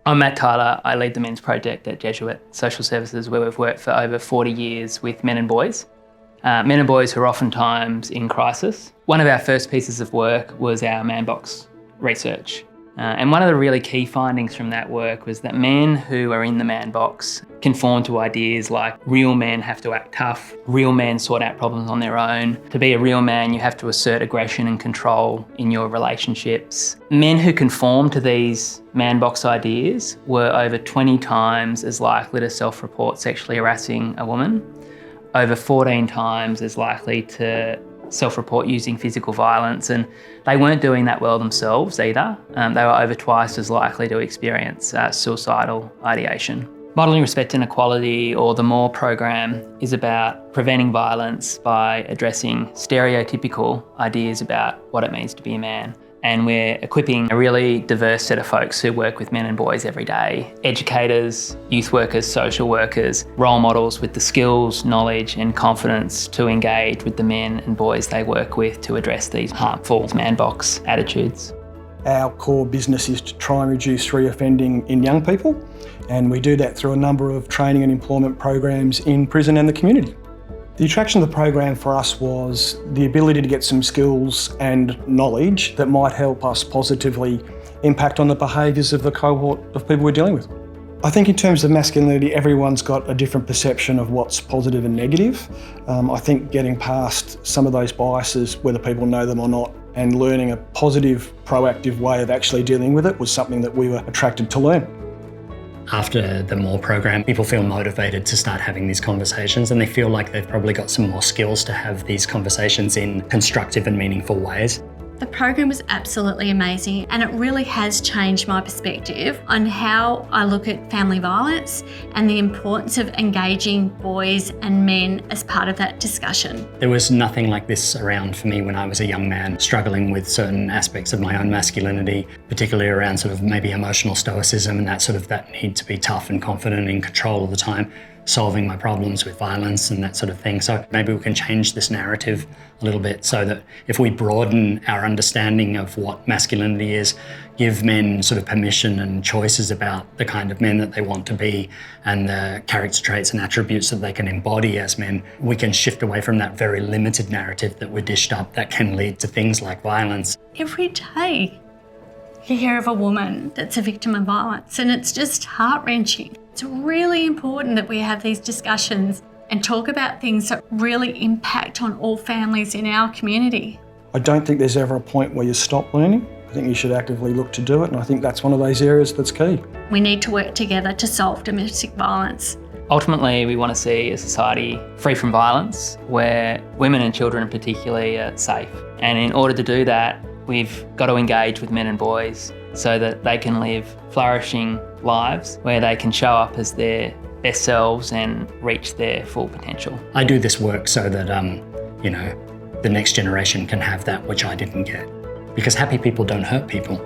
I'm Matt Tyler. I lead the men's project at Jesuit Social Services, where we've worked for over 40 years with men and boys. Men and boys who are oftentimes in crisis. One of our first pieces of work was our man box research. And one of the really key findings from that work was that men who are in the man box conform to ideas like real men have to act tough, real men sort out problems on their own. To be a real man, you have to assert aggression and control in your relationships. Men who conform to these man box ideas were over 20 times as likely to self-report sexually harassing a woman, over 14 times as likely to self-report using physical violence, and they weren't doing that well themselves either. They were over twice as likely to experience suicidal ideation. Modelling Respect and Equality, or the MORE program, is about preventing violence by addressing stereotypical ideas about what it means to be a man. And we're equipping a really diverse set of folks who work with men and boys every day. Educators, youth workers, social workers, role models with the skills, knowledge and confidence to engage with the men and boys they work with to address these harmful man box attitudes. Our core business is to try and reduce reoffending in young people, and we do that through a number of training and employment programs in prison and the community. The attraction of the program for us was the ability to get some skills and knowledge that might help us positively impact on the behaviours of the cohort of people we're dealing with. I think in terms of masculinity, everyone's got a different perception of what's positive and negative. I think getting past some of those biases, whether people know them or not, and learning a positive, proactive way of actually dealing with it was something that we were attracted to learn. After the MORE program, people feel motivated to start having these conversations, and they feel like they've probably got some more skills to have these conversations in constructive and meaningful ways. The program was absolutely amazing, and it really has changed my perspective on how I look at family violence and the importance of engaging boys and men as part of that discussion. There was nothing like this around for me when I was a young man, struggling with certain aspects of my own masculinity, particularly around sort of maybe emotional stoicism and that need to be tough and confident and in control all the time, solving my problems with violence and that sort of thing. So maybe we can change this narrative a little bit so that if we broaden our understanding of what masculinity is, give men sort of permission and choices about the kind of men that they want to be and the character traits and attributes that they can embody as men, we can shift away from that very limited narrative that we're dished up that can lead to things like violence. Every day you hear of a woman that's a victim of violence, and it's just heart-wrenching. It's really important that we have these discussions and talk about things that really impact on all families in our community. I don't think there's ever a point where you stop learning. I think you should actively look to do it, and I think that's one of those areas that's key. We need to work together to solve domestic violence. Ultimately, we want to see a society free from violence, where women and children particularly are safe. And in order to do that, we've got to engage with men and boys so that they can live flourishing lives where they can show up as their best selves and reach their full potential. I do this work so that, the next generation can have that which I didn't get. Because happy people don't hurt people.